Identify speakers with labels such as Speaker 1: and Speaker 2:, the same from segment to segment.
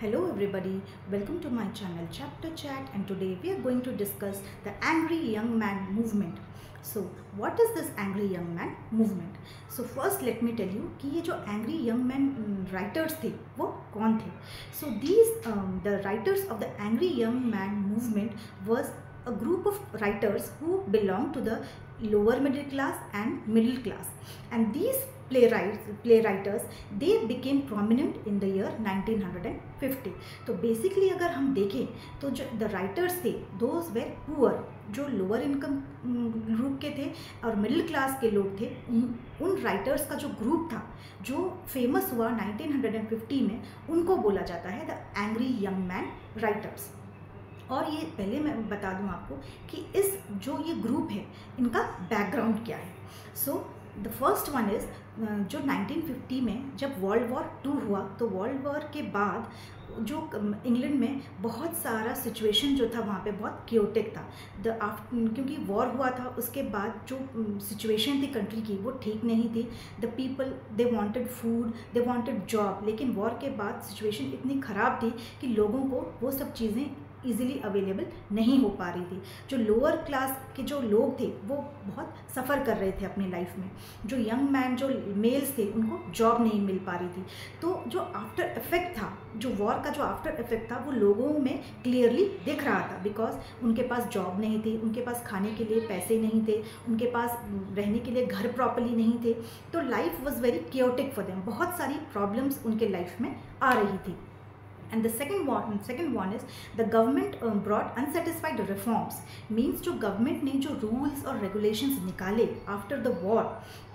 Speaker 1: Hello everybody, welcome to my channel Chapter Chat, and today we are going to discuss the Angry Young Man movement. So what is this Angry Young Man movement? So first let me tell you कि ये जो Angry Young Man writers थे वो कौन थे? So the writers of the Angry Young Man movement was a group of writers who belonged to the lower middle class and middle class, and these playwriters they became prominent in the year 1950. तो basically अगर हम देखें तो जो the writers थे those were poor, जो lower income group के थे और मिडिल क्लास के लोग थे। उन राइटर्स का जो ग्रुप था जो फेमस हुआ 1950 में, उनको बोला जाता है the angry young man writers. और ये पहले मैं बता दूं आपको कि इस जो ये ग्रुप है इनका बैकग्राउंड क्या है। So the first one is जो 1950 में जब वर्ल्ड वॉर 2 हुआ, तो वर्ल्ड वॉर के बाद जो इंग्लैंड में बहुत सारा सिचुएशन जो था वहाँ पे बहुत क्योटिक था। क्योंकि वॉर हुआ था उसके बाद जो सिचुएशन थी कंट्री की वो ठीक नहीं थी। The people they wanted food, they wanted job, लेकिन वॉर के बाद सिचुएशन इतनी ख़राब थी कि लोगों को वो सब चीज़ें ईज़िली अवेलेबल नहीं हो पा रही थी। जो लोअर क्लास के जो लोग थे वो बहुत सफ़र कर रहे थे अपनी लाइफ में। जो यंग मैन जो मेल्स थे उनको जॉब नहीं मिल पा रही थी। तो जो आफ्टर इफेक्ट था, जो वॉर का जो आफ्टर इफेक्ट था वो लोगों में क्लियरली दिख रहा था, बिकॉज उनके पास जॉब नहीं थी, उनके पास खाने के लिए पैसे नहीं थे, उनके पास रहने के लिए घर प्रॉपरली नहीं थे। तो life was very chaotic for them, बहुत सारी प्रॉब्लम्स उनके लाइफ में आ रही थी। And the second one is the government brought unsatisfied reforms, means जो government ने जो rules और regulations निकाले after the war,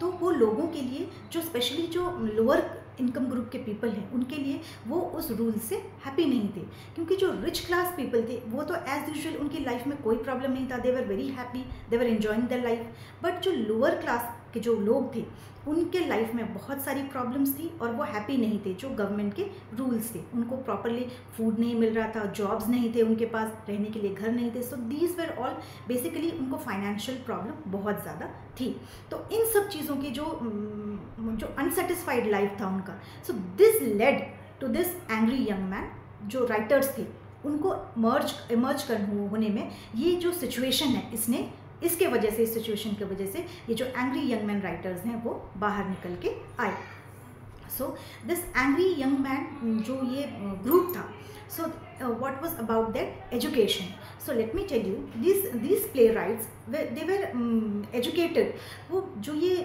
Speaker 1: तो वो लोगों के लिए जो स्पेशली जो लोअर इनकम ग्रुप के पीपल हैं उनके लिए वो उस रूल से हैप्पी नहीं थे। क्योंकि जो रिच क्लास पीपल थे वो तो एज यूजुअल उनकी लाइफ में कोई प्रॉब्लम नहीं था, they were very happy, they were enjoying the life. But जो लोअर क्लास के जो लोग थे उनके लाइफ में बहुत सारी प्रॉब्लम्स थी और वो हैप्पी नहीं थे। जो गवर्नमेंट के रूल्स थे, उनको प्रॉपरली फूड नहीं मिल रहा था, जॉब्स नहीं थे उनके पास, रहने के लिए घर नहीं थे। So these were all basically उनको फाइनेंशियल प्रॉब्लम बहुत ज़्यादा थी। तो इन सब चीज़ों की जो अनसेटिस्फाइड लाइफ था उनका, so this led to this angry young man. जो राइटर्स थे उनको इमर्ज होने में ये जो सिचुएशन है इसके वजह से, इस सिचुएशन की वजह से ये जो एंग्री यंग मैन राइटर्स हैं वो बाहर निकल के आए। So this angry young man जो ये ग्रुप था, सो what was about their education? So let me tell you, these playwrights they were educated। वो जो ये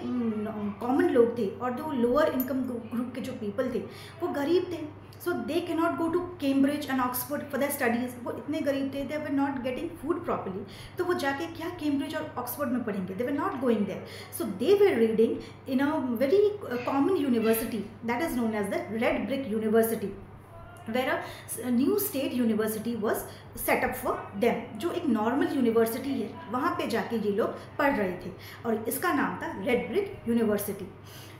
Speaker 1: कॉमन लोग थे और जो लोअर इनकम ग्रुप के जो पीपल थे वो गरीब थे। So they can not go to Cambridge and Oxford for the studies. वो इतने गरीब थे, they were not getting food properly, तो वो जाके क्या कैम्ब्रिज और ऑक्सफोर्ड में पढ़ेंगे? They were not going there. So they were reading in a very common university that is known as the red brick university, where a new state university was set up for them। जो एक normal university है वहाँ पे जाके ये लोग पढ़ रहे थे और इसका नाम था red brick university.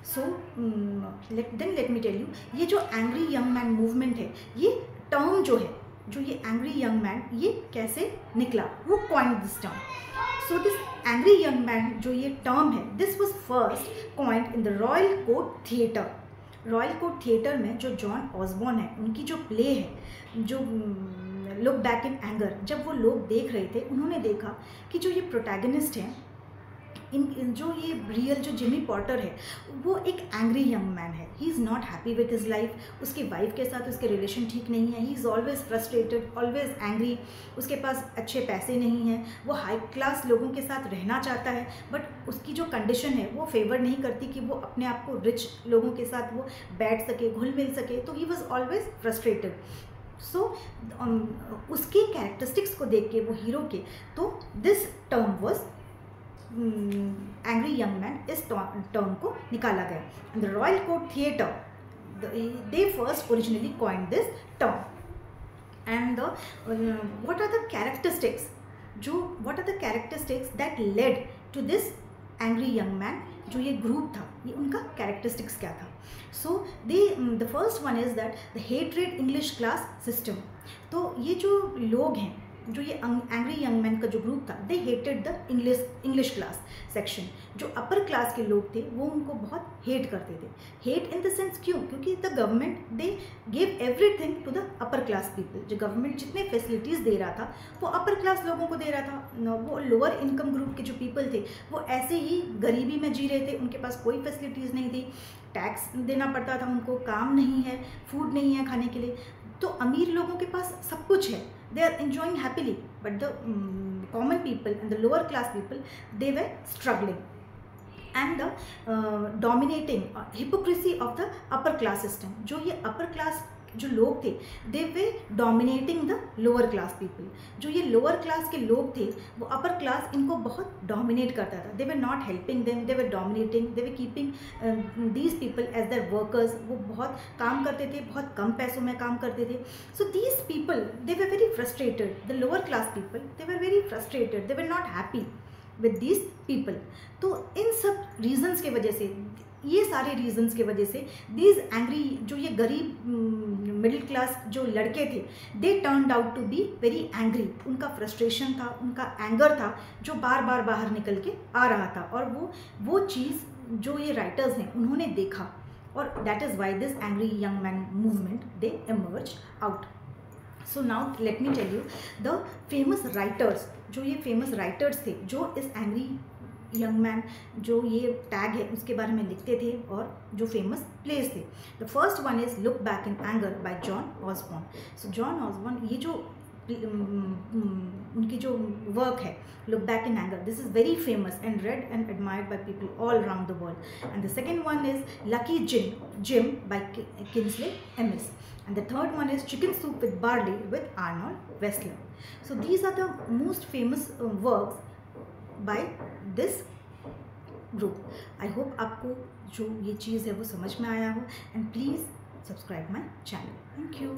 Speaker 1: So then let me tell you, ये जो एंग्री यंग मैन मूवमेंट है, ये टर्म जो है, जो ये एंग्री यंग मैन, ये कैसे निकला, वो coined this term. So this angry young man जो ये टर्म है, this was first coined in the royal court theatre. Royal court theatre में जो जॉन ऑसबॉर्न है उनकी जो प्ले है, जो लुक बैक इन एंगर, जब वो लोग देख रहे थे उन्होंने देखा कि जो ये प्रोटैगनिस्ट हैं, जो ये रियल जो जिमी पॉटर है वो एक एंग्री यंग मैन है। He is not happy with his life, उसकी वाइफ के साथ उसके रिलेशन ठीक नहीं है, he is always frustrated, always angry, उसके पास अच्छे पैसे नहीं हैं, वो हाई क्लास लोगों के साथ रहना चाहता है बट उसकी जो कंडीशन है वो फेवर नहीं करती कि वो अपने आप को रिच लोगों के साथ वो बैठ सके, घुल मिल सके। तो ही वॉज ऑलवेज फ्रस्ट्रेटेड। सो उसके कैरेक्टरिस्टिक्स को देख के वो हीरो के, तो this term was angry young man, इस टर्म को निकाला गया। The royal court theatre they first originally coined this term. And what are the characteristics that led to this angry young man? जो ये ग्रुप था, ये उनका कैरेक्टरिस्टिक्स क्या था? So the first one is that the hated English class system. तो ये जो लोग हैं जो ये एंग्री यंग मैन का जो ग्रुप था, they hated the English class section. जो अपर क्लास के लोग थे वो उनको बहुत हेट करते थे। हेट इन द सेंस क्यों? क्योंकि the government they give everything to the upper class people. जो गवर्नमेंट जितने फैसिलिटीज़ दे रहा था वो अपर क्लास लोगों को दे रहा था। वो लोअर इनकम ग्रुप के जो पीपल थे वो ऐसे ही गरीबी में जी रहे थे, उनके पास कोई फैसिलिटीज़ नहीं थी, टैक्स देना पड़ता था उनको, काम नहीं है, फूड नहीं है खाने के लिए। तो अमीर लोगों के पास सब कुछ है, they are enjoying happily, but the common people and the lower class people, they were struggling. And the dominating hypocrisy of the upper class system, जो ये upper class जो लोग थे, they were dominating the lower class people. जो ये lower class के लोग थे वो अपर क्लास इनको बहुत डोमिनेट करता था। They were not helping them, they were dominating, they were keeping these people as their workers. वो बहुत काम करते थे, बहुत कम पैसों में काम करते थे। So these people they way very frustrated, the lower class people they way very frustrated, they were not happy with these people. तो इन सब रीजन्स के वजह से, ये सारे रीजन्स की वजह से दीज एंग्री, जो ये गरीब मिडिल क्लास जो लड़के थे, they turned out to be very angry. उनका फ्रस्ट्रेशन था, उनका एंगर था जो बार बार बाहर निकल के आ रहा था। और वो चीज़ जो ये राइटर्स हैं उन्होंने देखा, और that is why this angry young man movement they emerge out. So now let me tell you the famous writers. जो ये फेमस राइटर्स थे जो इस एंग्री यंग मैन जो ये टैग है उसके बारे में लिखते थे, और जो फेमस प्लेस थे। The first one is look back in anger by John Osborne. So John Osborne, ये जो उनकी जो वर्क है look back in anger, this is very famous and read and admired by people all around the world. And the second one is Lucky Jim by Kingsley Amis. And the third one is Chicken Soup with Barley with Arnold Wessler. So these are the most famous works by this group. I hope आपको जो ये चीज़ है वो समझ में आया हो, and please subscribe my channel. Thank you.